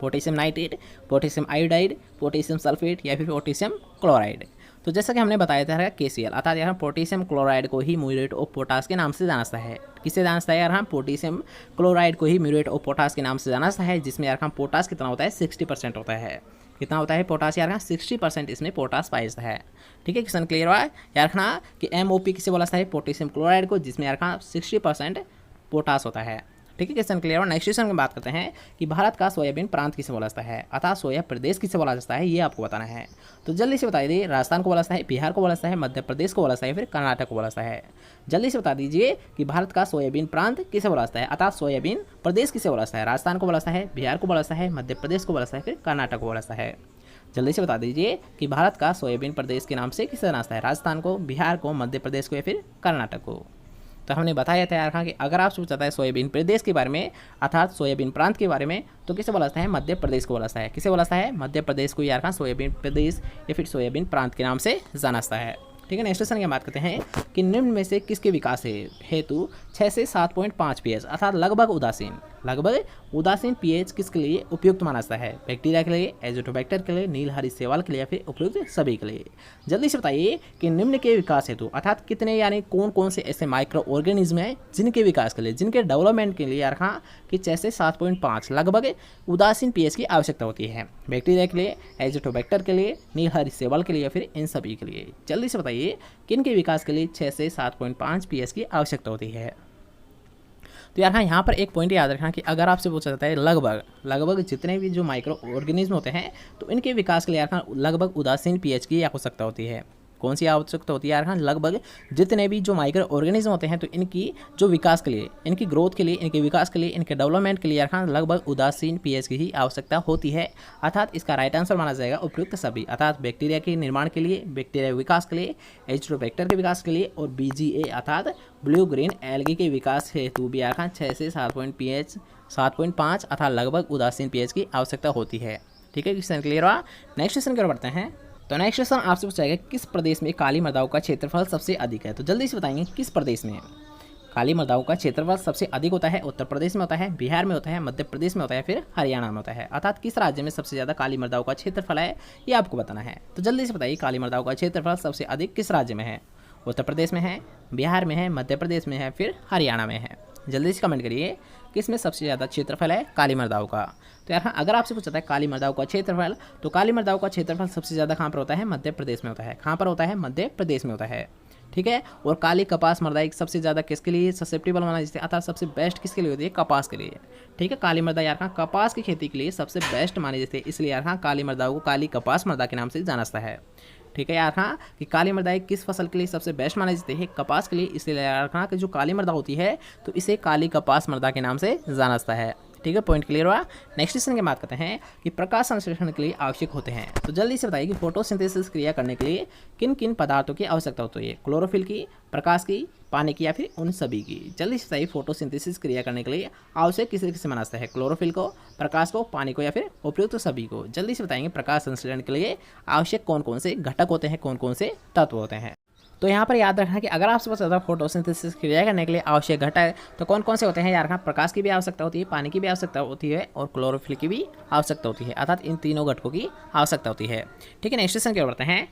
Potassium nitrate, potassium iodide, potassium sulphate, या फिर पोटेशियम क्लोराइड। तो जैसा कि हमने बताया था KCl, अर्थात यहाँ पोटेशियम क्लोराइड को ही म्यूरेट ऑफ पोटास के नाम से जाना जाता है। किससे जाना जाता है यार, पोटेशियम क्लोराइड को ही म्यूरेट ऑफ पोटास के नाम से जाना जाता है, जिसमें यार पोटास कितना होता है, 60% होता है। कितना होता है पोटास यार, 60% इसमें पोटास पाया जाता है। ठीक है, क्वेश्चन क्लियर हुआ यार कि MOP किसे बोला जाता है, पोटेशियम क्लोराइड को, जिसमें यार 60% पोटास होता है। ठीक है, क्वेश्चन क्लियर। और नेक्स्ट क्वेश्चन की बात करते हैं कि भारत का सोयाबीन प्रांत किसे बोला जाता है, अर्थात सोया प्रदेश किसे बोला जाता है, ये आपको बताना है। तो जल्दी से बता दीजिए, राजस्थान को बोला जाता है, बिहार को बोला जाता है, मध्य प्रदेश को बोला जाता है, फिर कर्नाटक को बोला जाता है। जल्दी से बता दीजिए कि भारत का सोयाबीन प्रांत किसे बोला जाता है, अर्थात सोयाबीन प्रदेश किसे बोला जाता है। राजस्थान को बोला जाता है, बिहार को बोला जाता है, मध्य प्रदेश को बोला जाता है, फिर कर्नाटक को बोला जाता है। जल्दी से बता दीजिए कि भारत का सोयाबीन प्रदेश के नाम से किसे जाना जाता है, राजस्थान को, बिहार को, मध्य प्रदेश को, या फिर कर्नाटक को। तो हमने बताया था यार कि अगर आप पूछता है सोयाबीन प्रदेश के बारे में, अर्थात सोयाबीन प्रांत के बारे में, तो किसे बोला जाता है, मध्य प्रदेश को बोला जाता है। किसे बोला जाता है, मध्य प्रदेश को यार सोयाबीन प्रदेश या फिर सोयाबीन प्रांत के नाम से जाना जाता है। ठीक है, नेक्स्ट क्वेश्चन की बात करते हैं कि निम्न में से किसके विकास हेतु 6 से 7.5 pH अर्थात लगभग उदासीन pH किसके लिए उपयुक्त माना जाता है, बैक्टीरिया के लिए, एजोटोबैक्टर के लिए, नीलहरी शैवाल के लिए, या फिर उपयुक्त सभी के लिए। जल्दी से बताइए कि निम्न के विकास हेतु अर्थात कितने यानी कौन कौन से ऐसे माइक्रो ऑर्गेनिज्म हैं जिनके विकास के लिए, जिनके डेवलपमेंट के लिए यार कि 6 से 7.5 लगभग उदासीन pH की आवश्यकता होती है, बैक्टीरिया के लिए, एजोटोबैक्टर के लिए, नीलहरी शैवाल के लिए, या फिर इन सभी के लिए। जल्दी से बताइए किन के विकास के लिए 6 से 7.5 pH की आवश्यकता होती है। तो यार यहाँ पर एक पॉइंट याद रखना कि अगर आपसे पूछा जाता है लगभग जितने भी जो माइक्रो ऑर्गेनिज्म होते हैं, तो इनके विकास के लिए यार लगभग उदासीन pH की आवश्यकता होती है। कौन सी आवश्यकता होती है यार, लगभग जितने भी जो माइक्रो ऑर्गेनिज्म होते हैं, तो इनकी जो विकास के लिए, इनकी ग्रोथ के लिए, इनके विकास के लिए, इनके डेवलपमेंट के लिए यार लगभग उदासीन pH की ही आवश्यकता होती है, अर्थात इसका राइट आंसर माना जाएगा उपयुक्त सभी, अर्थात बैक्टीरिया के निर्माण के लिए, बैक्टीरिया विकास के लिए, एजोटोबैक्टर के विकास के लिए, और BGA अर्थात ब्लू ग्रीन एल्गी के विकास हेतु भी यार 6 से 7.5 अर्थात लगभग उदासीन pH की आवश्यकता होती है। ठीक है, क्वेश्चन क्लियर हुआ। नेक्स्ट क्वेश्चन की ओर बढ़ते हैं। तो नेक्स्ट क्वेश्चन आपसे पूछा जाएगा किस प्रदेश में काली मृदाओं का क्षेत्रफल सबसे अधिक है। तो जल्दी से बताएंगे किस प्रदेश में काली मृदाओं का क्षेत्रफल सबसे अधिक होता है। उत्तर प्रदेश में होता है, बिहार में होता है, मध्य प्रदेश में होता है, फिर हरियाणा में होता है। अर्थात किस राज्य में सबसे ज़्यादा काली मृदाओं का क्षेत्रफल है, ये आपको बताना है। तो जल्दी से बताइए काली मृदाओं का क्षेत्रफल सबसे अधिक किस राज्य में है। उत्तर प्रदेश में है, बिहार में है, मध्य प्रदेश में है, फिर हरियाणा में है। जल्दी से कमेंट करिए किस में सबसे ज़्यादा क्षेत्रफल है काली मृदाओं का। तो यार अगर आपसे पूछा है काली मृदाओं का क्षेत्रफल, तो काली मृदाओं का क्षेत्रफल सबसे ज़्यादा कहाँ पर होता है, मध्य प्रदेश में होता है। कहाँ पर होता है, मध्य प्रदेश में होता है। ठीक है, और काली कपास मृदा एक सबसे ज़्यादा किसके लिए ससेप्टेबल माना जाता है, अर्थात सबसे बेस्ट किसके लिए होती है, कपास के लिए। ठीक है, काली मृदा यार कपास की खेती के लिए सबसे बेस्ट मानी जाती है, इसलिए यार काली मृदाओं को काली कपास मृदा के नाम से जाना जाता है। ठीक है यार कि काली मृदा किस फसल के लिए सबसे बेस्ट मानी जाती है, कपास के लिए, इसलिए यार कि जो काली मृदा होती है तो इसे काली कपास मृदा के नाम से जाना जाता है। ठीक है, पॉइंट क्लियर हुआ। नेक्स्ट क्वेश्चन की बात करते हैं कि प्रकाश संश्लेषण के लिए आवश्यक होते हैं। तो जल्दी से बताइए कि फोटोसिंथेसिस क्रिया करने के लिए किन किन पदार्थों की आवश्यकता होती है? क्लोरोफिल की, प्रकाश की, पानी की या फिर उन सभी की? जल्दी से बताइए फोटोसिंथेसिस क्रिया करने के लिए आवश्यक किसे किसे माना जाता है? क्लोरोफिल को, प्रकाश को, पानी को या फिर उपयुक्त सभी को? जल्दी से बताएंगे प्रकाश संश्लेषण के लिए आवश्यक कौन कौन से घटक होते हैं, कौन कौन से तत्व होते हैं। तो यहाँ पर याद रखना कि अगर आपसे पता चलता है फोटोसिंथेसिस क्रिया करने के लिए आवश्यक घटक तो कौन कौन से होते हैं, याद रखना प्रकाश की भी आवश्यकता होती है, पानी की भी आवश्यकता होती है और क्लोरोफिल की भी आवश्यकता होती है, अर्थात इन तीनों घटकों की आवश्यकता होती है। ठीक है, नेक्स्ट क्वेश्चन की ओर बढ़ते हैं।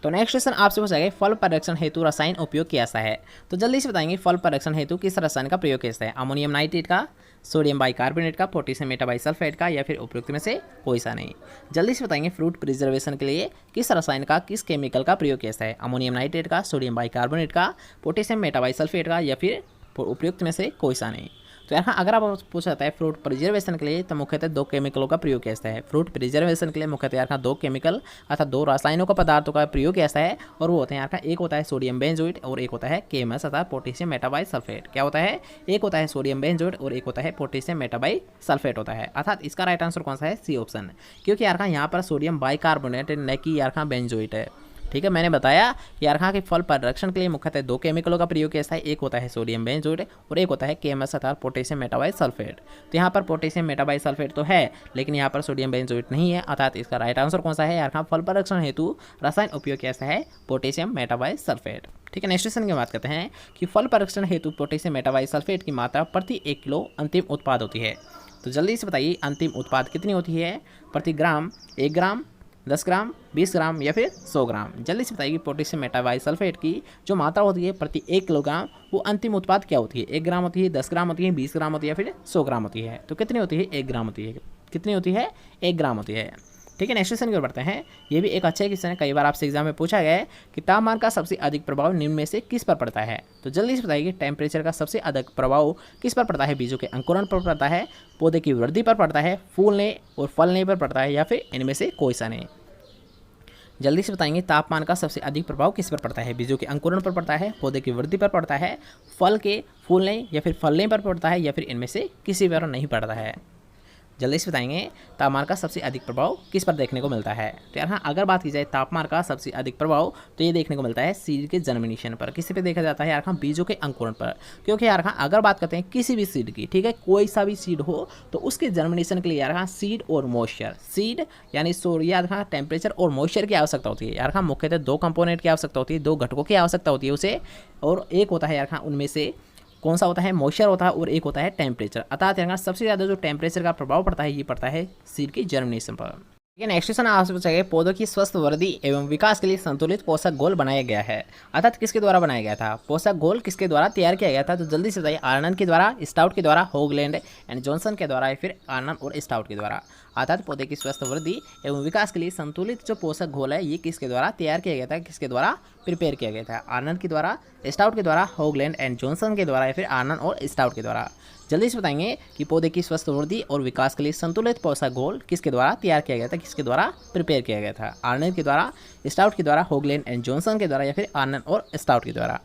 तो नेक्स्ट क्वेश्चन आपसे पूछा फल परीक्षण हेतु रसायन उपयोग किया जाता है। तो जल्दी से बताएंगे फल परीक्षण हेतु किस रसायन का प्रयोग किया जाता है? अमोनियम नाइट्रेट का, सोडियम बाइकार्बोनेट का, पोटेशियम मेटाबाइसल्फेट का या फिर उपयुक्त में से कोई सा नहीं? जल्दी से बताएंगे फ्रूट प्रिजर्वेशन के लिए किस रसायन का, किस केमिकल का प्रयोग किया जाता है? अमोनियम नाइट्रेट का, सोडियम बाइकार्बोनेट का, पोटेशियम मेटाबाइसल्फेट का या फिर उपयुक्त में से कोई सा नहीं? तो यहाँ अगर आप पूछा जाता है फ्रूट प्रिजर्वेशन के लिए तो मुख्यतः दो केमिकलों का प्रयोग किया जाता है। फ्रूट प्रिजर्वेशन के लिए मुख्यतः यहाँ दो केमिकल अर्थात दो रसायनों का पदार्थों का प्रयोग किया जाता है और वो होते हैं यहाँ का एक होता है सोडियम बेंजोइट और एक होता है केएमएस अर्थात पोटेशियम मेटाबाइसल्फेट। क्या होता है? एक होता है सोडियम बेंजोइट और एक होता है पोटेशियम मेटाबाइसल्फेट होता है, अर्थात इसका राइट आंसर कौन सा है? सी ऑप्शन, क्योंकि यार यहाँ पर सोडियम बाइकार्बोनेट न कि यार बेंजोइट है। ठीक है, मैंने बताया कि यारखा के फल परिरक्षण के लिए मुख्यतः दो केमिकलों का प्रयोग किया जाता है, एक होता है सोडियम बेंजोइट और एक होता है केएमएस अर्थात पोटेशियम मेटाबाइसल्फेट। तो यहाँ पर पोटेशियम मेटाबाइसल्फेट तो है लेकिन यहाँ पर सोडियम बेंजोइट नहीं है, अर्थात इसका राइट आंसर कौन सा है? यारखा फल परिरक्षण हेतु रसायन उपयोग किया जाता है पोटेशियम मेटाबाइसल्फेट। ठीक है, नेक्स्ट क्वेश्चन की बात करते हैं कि फल परिरक्षण हेतु पोटेशियम मेटाबाइसल्फेट की मात्रा प्रति 1 किलो अंतिम उत्पाद होती है। तो जल्दी से बताइए अंतिम उत्पाद कितनी होती है? प्रति ग्राम, 1 ग्राम, 10 ग्राम, 20 ग्राम या फिर 100 ग्राम? जल्दी से बताइए पोटेशियम मेटाबाइसल्फेट की जो मात्रा होती है प्रति 1 किलोग्राम वो अंतिम उत्पाद क्या होती है? 1 ग्राम होती है, 10 ग्राम होती है, 20 ग्राम होती है या फिर 100 ग्राम होती है? तो कितनी होती है? 1 ग्राम होती है। कितनी होती है? 1 ग्राम होती है। ठीक है, नेक्स्ट क्वेश्चन की ओर बढ़ते हैं। ये भी एक अच्छा क्वेश्चन है, कई बार आपसे एग्जाम में पूछा गया है कि तापमान का सबसे अधिक प्रभाव निम्न में से किस पर पड़ता है? तो जल्दी से बताइए टेम्परेचर का सबसे अधिक प्रभाव किस पर पड़ता है? बीजों के अंकुरण पर पड़ता है, पौधे की वृद्धि पर पड़ता है, फूलने और फलने पर पड़ता है या फिर इनमें से कोई सा नहीं? जल्दी से बताएंगे तापमान का सबसे अधिक प्रभाव किस पर पड़ता है? बीजों के अंकुरण पर पड़ता है, पौधे की वृद्धि पर पड़ता है, फल के फूलने या फिर फलने पर पड़ता है या फिर इनमें से किसी पर नहीं पड़ता है? जल्दी से बताएंगे तापमान का सबसे अधिक प्रभाव किस पर देखने को मिलता है? तो यहाँ अगर बात की जाए तापमान का सबसे अधिक प्रभाव तो ये देखने को मिलता है सीड के जर्मिनेशन पर। किसी पे देखा जाता है यार बीजों के अंकुरण पर, क्योंकि यार अगर बात करते हैं किसी भी सीड की, ठीक है, कोई सा भी सीड हो तो उसके जर्मिनेशन के लिए यार सीड और मॉइस्चर, सीड यानी यार टेम्परेचर और मॉइस्चर की आवश्यकता होती है। यार मुख्यतः दो कंपोनेंट की आवश्यकता होती है, दो घटकों की आवश्यकता होती है उसे, और एक होता है यार उनमें से कौन सा होता है? मॉइस्चर होता है और एक होता है टेम्परेचर। अर्थात यहाँ सबसे ज़्यादा जो टेम्परेचर का प्रभाव पड़ता है ये पड़ता है सीड की जर्मिनेशन पर। ठीक है, नेक्स्ट क्वेश्चन आपसे पूछा गया पौधों की स्वस्थ वृद्धि एवं विकास के लिए संतुलित पोषक घोल बनाया गया है, अर्थात किसके द्वारा बनाया गया था? पोषक घोल किसके द्वारा तैयार किया गया था? तो जल्दी से बताइए आर्नन के द्वारा, स्टाउट के द्वारा, होगलैंड एंड जॉनसन के द्वारा या फिर आर्नन और स्टाउट के द्वारा? अर्थात पौधे की स्वस्थ वृद्धि एवं विकास के लिए संतुलित जो पोषक घोल है ये किसके द्वारा तैयार किया गया था, किसके द्वारा प्रिपेयर किया गया था? आर्नन के द्वारा, स्टाउट के द्वारा, होगलैंड एंड जॉनसन के द्वारा या फिर आर्नन और स्टाउट के द्वारा? जल्दी से बताएंगे कि पौधे की स्वस्थ वृद्धि और विकास के लिए संतुलित पोषक घोल किसके द्वारा तैयार किया गया था, किसके द्वारा प्रिपेयर किया गया था? आर्नन के द्वारा, स्टाउट के द्वारा, होगलैंड एंड जॉनसन के द्वारा या फिर आर्नन और स्टाउट के द्वारा?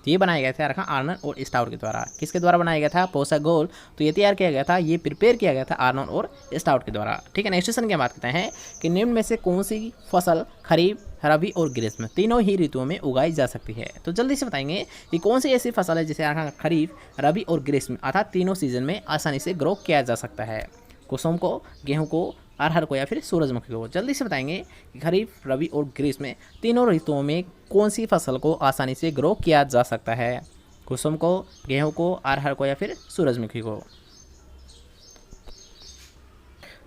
तो ये बनाया गया था यार आर्नन और स्टाउट के द्वारा। किसके द्वारा बनाया गया था पोषक घोल? तो ये तैयार किया गया था, ये प्रिपेयर किया गया था आर्नन और स्टाउट के द्वारा। ठीक है, नेक्स्ट क्वेश्चन की बात करते हैं कि निम्न में से कौन सी फसल खरीफ, रबी और ग्रीष्म तीनों ही ऋतुओं में उगाई जा सकती है? तो जल्दी से बताएंगे कि कौन सी ऐसी फसल है जिसे खरीफ, रबी और ग्रीष्म अर्थात तीनों सीजन में आसानी से ग्रो किया जा सकता है? कुसुम को, गेहूं को, अरहर को या फिर सूरजमुखी को? जल्दी से बताएंगे कि खरीफ, रबी और ग्रीष्म तीनों ऋतुओं में कौन सी फसल को आसानी से ग्रो किया जा सकता है? कुसुम को, गेहूं को, अरहर को या फिर सूरजमुखी को?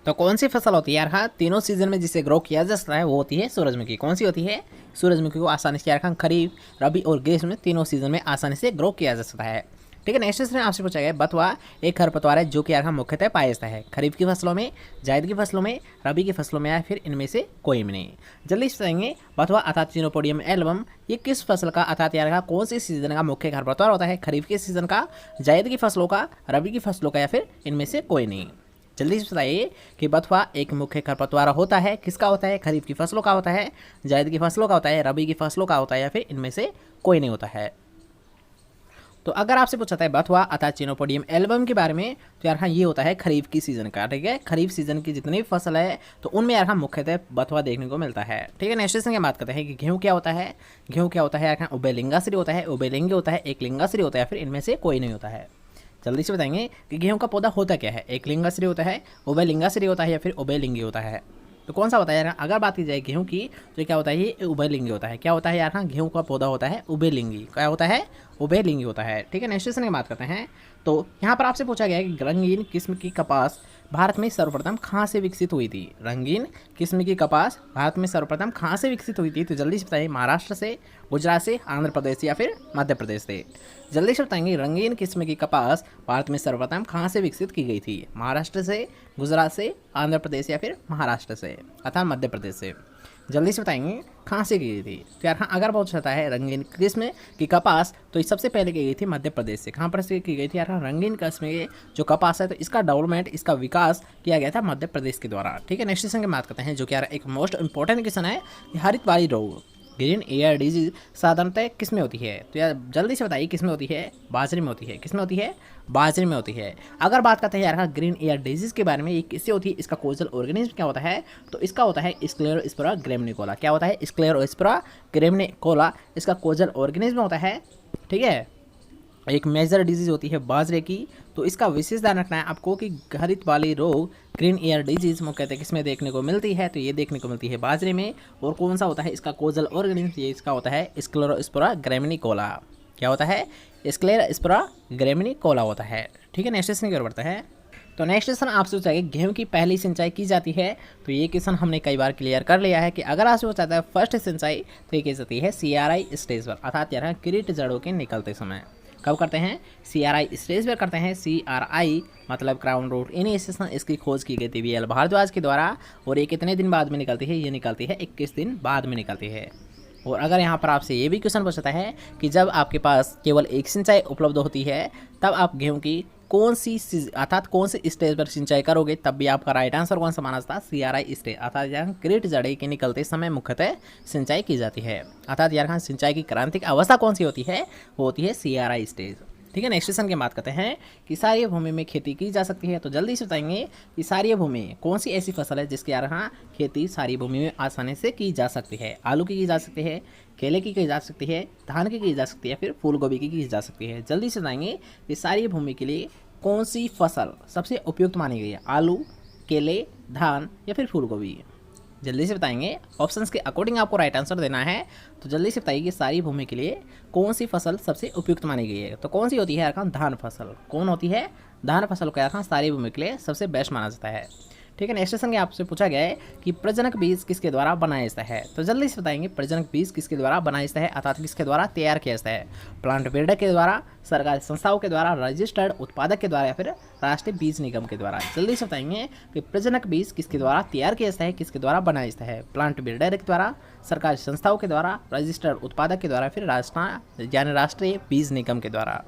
तो कौन सी फसल होती है यार तीनों सीजन में जिसे ग्रो किया जा सकता है वो होती है सूरजमुखी। कौन सी होती है? सूरजमुखी को आसानी से यार खरीफ, रबी और ग्रीष्म तीनों सीजन में आसानी से ग्रो किया जा सकता है। ठीक है, नेक्स्ट क्वेश्चन आपसे पूछा गया बथुआ एक खरपतवार है जो कि यार मुख्यतः पाया जाता है खरीफ की फसलों में, जायद की फसलों में, रबी की फसलों में या फिर इनमें से कोई भी नहीं? जल्दी से बताएंगे बथुआ अर्थात चिनोपोडियम एल्बम ये किस फसल का अर्थात यार कौन सी सीजन का मुख्य खरपतवार होता है? खरीफ के सीजन का, जायद की फसलों का, रबी की फसलों का या फिर इनमें से कोई नहीं? जल्दी से बताइए कि बथुआ एक मुख्य खरपतवार होता है, किसका होता है? खरीफ की फसलों का होता है, जायद की फसलों का होता है, रबी की फसलों का होता है या फिर इनमें से कोई नहीं होता है? तो अगर आपसे पूछा है बथुआ अर्थात चिनोपोडियम एल्बम के बारे में, तो यार हाँ ये होता है खरीफ की सीज़न का, ठीक है। खरीफ सीज़न की जितनी भी फसल है तो उनमें यार हाँ मुख्यतः बथुआ देखने को मिलता है, ठीक है। नेक्स्ट क्वेश्चन की बात करते हैं कि गेहूँ क्या होता है। गेहूँ क्या होता है यार हाँ, उभयलिंगाश्री होता है, उभयलिंगी होता है, एक लिंगाश्री होता है, फिर इनमें से कोई नहीं होता है। जल्दी से बताएंगे कि गेहूँ का पौधा होता क्या है, एक लिंगाश्री होता है, उभयलिंगाश्री होता है या फिर उभयलिंगी होता है। तो कौन सा होता है यार, अगर बात की जाए गेहूँ की तो ये क्या होता है, ये उभयलिंगी होता है। क्या होता है यार हाँ, गेहूँ का पौधा होता है उभयलिंगी। क्या होता है, उभयलिंगी होता है, ठीक है। नेक्स्ट क्वेश्चन की बात करते हैं। तो यहाँ पर आपसे पूछा गया है कि रंगीन किस्म की कपास भारत में सर्वप्रथम कहाँ से विकसित हुई थी। रंगीन किस्म की कपास भारत में सर्वप्रथम कहाँ से विकसित हुई थी। तो जल्दी से बताइए, महाराष्ट्र से, गुजरात से, आंध्र प्रदेश या फिर मध्य प्रदेश से। जल्दी से बताएंगे रंगीन किस्म की कपास भारत में सर्वप्रथम कहाँ से विकसित की गई थी। महाराष्ट्र से, गुजरात से, आंध्र प्रदेश या फिर महाराष्ट्र से अर्थात मध्य प्रदेश से। जल्दी से बताएंगे कहाँ से की गई थी। तो यार हाँ, अगर बहुत जाता है रंगीन किस्म की कपास तो ये सबसे पहले की गई थी मध्य प्रदेश से। कहाँ पर से की गई थी यार हाँ, रंगीन किस्म के जो कपास है तो इसका डेवलपमेंट, इसका विकास किया गया था मध्य प्रदेश के द्वारा, ठीक है। नेक्स्ट क्वेश्चन की बात करते हैं जो कि यार एक मोस्ट इंपॉर्टेंट क्वेश्चन है, हरितवाली रोग, ग्रीन ईयर डिजीज साधारणतः किस में होती है। तो यार जल्दी से बताइए किस में होती है। बाजरे में होती है। किस में होती है, बाजरे में होती है। अगर बात करते हैं यार हाँ ग्रीन ईयर डिजीज के बारे में, ये किससे होती है, इसका कोजल ऑर्गेनिज्म क्या होता है। तो इसका होता है स्क्लेरोस्पोरा ग्रेमिनिकोला। क्या होता है, स्क्लेरोस्पोरा ग्रेमिनिकोला इसका कोजल ऑर्गेनिज्म होता है, ठीक है। एक मेजर डिजीज होती है बाजरे की, तो इसका विशेष ध्यान रखना है आपको कि हरित वाली रोग ग्रीन ईयर डिजीज मुख्यतः किसमें देखने को मिलती है। तो ये देखने को मिलती है बाजरे में। और कौन सा होता है इसका कोजल ऑर्गेनिज्म, ये इसका होता है स्क्लेरोस्पोरा ग्रेमिनिकोला। क्या होता है, स्क्लेरोस्पोरा ग्रेमिनिकोला होता है, ठीक है। नेक्स्ट क्वेश्चन की ओर बढ़ते हैं। तो नेक्स्ट क्वेश्चन आपसे पूछा है गेहूं की पहली सिंचाई की जाती है। तो ये क्वेश्चन हमने कई बार क्लियर कर लिया है कि अगर आपसे पूछा है फर्स्ट सिंचाई तो ये की जाती है CRI स्टेज पर अर्थात यार कीट जड़ों के निकलते समय। कब करते हैं, CRI स्टेज पर करते हैं। CRI मतलब क्राउन रूट इनिशिएशन, इसकी खोज की गई थी VL भारद्वाज के द्वारा। और ये कितने दिन बाद में निकलती है, ये निकलती है 21 दिन बाद में निकलती है। और अगर यहाँ पर आपसे ये भी क्वेश्चन पूछता है कि जब आपके पास केवल एक सिंचाई उपलब्ध होती है तब आप गेहूं की कौन सी अर्थात कौन सी स्टेज पर सिंचाई करोगे, तब भी आपका राइट आंसर कौन सा माना जाता है, CRI स्टेज अर्थात यहाँ कीट जड़े के निकलते समय मुख्यतः सिंचाई की जाती है। अर्थात यहाँ सिंचाई की क्रांतिक अवस्था कौन सी होती है, वो होती है CRI स्टेज, ठीक है। नेक्स्ट क्वेश्चन की बात करते हैं कि सारी भूमि में खेती की जा सकती है। तो जल्दी से बताएंगे कि सारी भूमि में कौन सी ऐसी फसल है जिसके यहाँ खेती सारी भूमि में आसानी से की जा सकती है। आलू की जा सकती है, केले की जा सकती है, धान की जा सकती है, फिर फूल गोभी की जा सकती है। जल्दी से बताएंगे कि सारी भूमि के लिए कौन सी फसल सबसे उपयुक्त मानी गई है, आलू, केले, धान या फिर फूल गोभी। जल्दी से बताएंगे, ऑप्शंस के अकॉर्डिंग आपको राइट आंसर देना है। तो जल्दी से बताइए कि सारी भूमि के लिए कौन सी फसल सबसे उपयुक्त मानी गई है। तो कौन सी होती है यार, धान फसल। कौन होती है, धान फसल को यार सारी भूमि के लिए सबसे बेस्ट माना जाता है, ठीक है। नेक्स्ट क्वेश्चन के आपसे पूछा गया है कि प्रजनक बीज किसके द्वारा बनाया जाता है। तो जल्दी से बताएंगे प्रजनक बीज किसके द्वारा बनाया जाता है अर्थात किसके द्वारा तैयार किया जाता है। प्लांट ब्रीडर के द्वारा, सरकारी संस्थाओं के द्वारा, रजिस्टर्ड उत्पादक के द्वारा या फिर राष्ट्रीय बीज निगम के द्वारा। जल्दी से बताएंगे कि प्रजनक बीज किसके द्वारा तैयार किया जाता है, किसके द्वारा बनाया जाता है। प्लांट ब्रीडर के द्वारा, सरकारी संस्थाओं के द्वारा, रजिस्टर्ड उत्पादक के द्वारा, फिर राष्ट्रीय बीज निगम के द्वारा।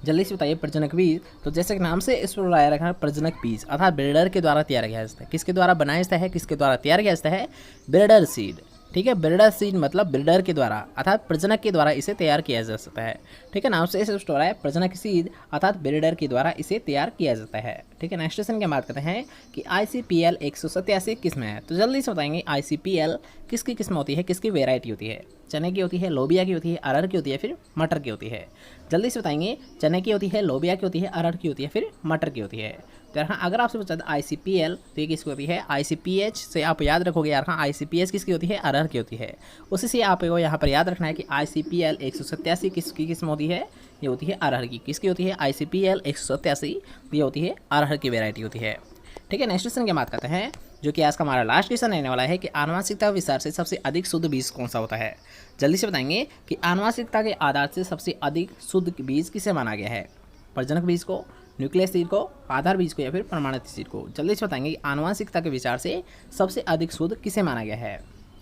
जल्दी से बताइए प्रजनक बीज। तो जैसे कि नाम से इस पर लाया रखा है प्रजनक बीज अर्थात ब्रीडर के द्वारा तैयार किया जाता है। किसके द्वारा बनाया जाता है, किसके द्वारा तैयार किया जाता है, ब्रीडर सीड, ठीक है। ब्रीडर सीड मतलब ब्रीडर के द्वारा अर्थात प्रजनक के द्वारा इसे तैयार किया जा सकता है, ठीक है। नाम से इस स्टोर है प्रजनक सीड अर्थात ब्रीडर के द्वारा इसे तैयार किया जाता है, ठीक है। नेक्स्ट क्वेश्चन की बात करते हैं कि ICPL 187 किस्म है। तो जल्दी से बताएंगे ICPL किसकी किस्म होती है, किसकी वेराइटी होती है। चने की होती है, लोबिया की होती है, अरहर की होती है, फिर मटर की होती है। जल्दी से बताएंगे चने की होती है, लोबिया की होती है, अरहर की होती है, फिर मटर की होती है। तो यार हाँ अगर आपसे पूछा था ICPL तो ये किसकी होती है, ICPH से आप याद रखोगे यार हाँ ICPH किसकी होती है, अरहर की होती है। उसी से आपको यहाँ पर याद रखना है कि ICPL 187 किसकी किस्म होती है, ये होती है अरहर की। किसकी होती है, ICPL 187 ये होती है अरहर की वेराइटी होती है, ठीक है। नेक्स्ट क्वेश्चन की बात करते हैं जो कि आज का हमारा लास्ट क्वेश्चन रहने वाला है कि आनुवंशिकता विस्तार से सबसे अधिक शुद्ध बीज कौन सा होता है। जल्दी से बताएंगे कि आनुवंशिकता के आधार से सबसे अधिक शुद्ध बीज किसे माना गया है, प्रजनक बीज को, न्यूक्लियस सीड को, आधार बीज को या फिर प्रमाणित सीड को। जल्दी से बताएंगे कि आनुवंशिकता के विचार से सबसे अधिक शुद्ध किसे माना गया है,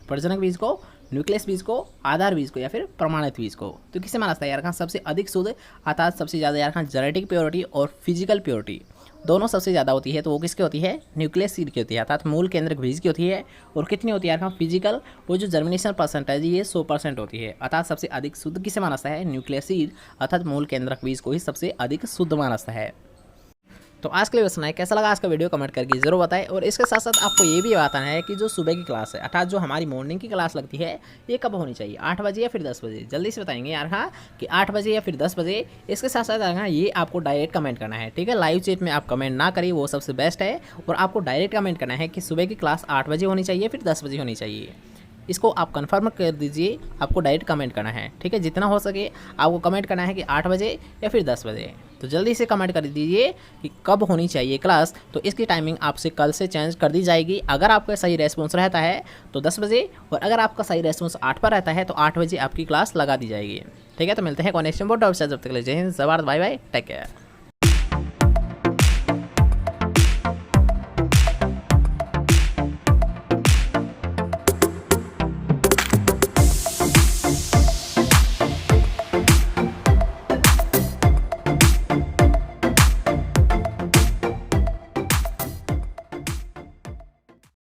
प्रजनक बीज को, न्यूक्लियस बीज को, आधार बीज को या फिर प्रमाणित बीज को। तो किसे माना जाता है यार सबसे अधिक शुद्ध अर्थात सबसे ज़्यादा यार जेनेटिक प्योरिटी और फिजिकल प्योरिटी दोनों सबसे ज़्यादा होती है तो वो किसकी होती है, न्यूक्लियस सीड की होती है, अर्थात मूल केंद्रक बीज की होती है। और कितनी होती है यार फिजिकल, वो जो जर्मिनेशन परसेंटेज ये 100% होती है, अर्थात सबसे अधिक शुद्ध किसे माना जाता है, न्यूक्लियस सीड अर्थात मूल केंद्रक बीज को ही सबसे अधिक शुद्ध माना जाता है। तो आज के लिए बस इतना है। कैसा लगा आज का वीडियो कमेंट करके जरूर बताएं। और इसके साथ साथ आपको ये भी बताना है कि जो सुबह की क्लास है अर्थात जो हमारी मॉर्निंग की क्लास लगती है ये कब होनी चाहिए, 8 बजे या फिर 10 बजे, जल्दी से बताएंगे यार हाँ कि 8 बजे या फिर 10 बजे। इसके साथ साथ हाँ ये आपको डायरेक्ट कमेंट करना है, ठीक है, लाइव चैट में आप कमेंट ना करिए, वो सबसे बेस्ट है। और आपको डायरेक्ट कमेंट करना है कि सुबह की क्लास 8 बजे होनी चाहिए फिर 10 बजे होनी चाहिए। इसको आप कंफर्म कर दीजिए, आपको डायरेक्ट कमेंट करना है, ठीक है, जितना हो सके आपको कमेंट करना है कि 8 बजे या फिर 10 बजे। तो जल्दी से कमेंट कर दीजिए कि कब होनी चाहिए क्लास, तो इसकी टाइमिंग आपसे कल से चेंज कर दी जाएगी। अगर आपका सही रेस्पॉन्स रहता है तो 10 बजे, और अगर आपका सही रेस्पॉन्स 8 पर रहता है तो 8 बजे आपकी क्लास लगा दी जाएगी, ठीक है। तो मिलते हैं नेक्स्ट बहुत जब तक के लिए जय हिंद, जय Bharat, bye bye, take care.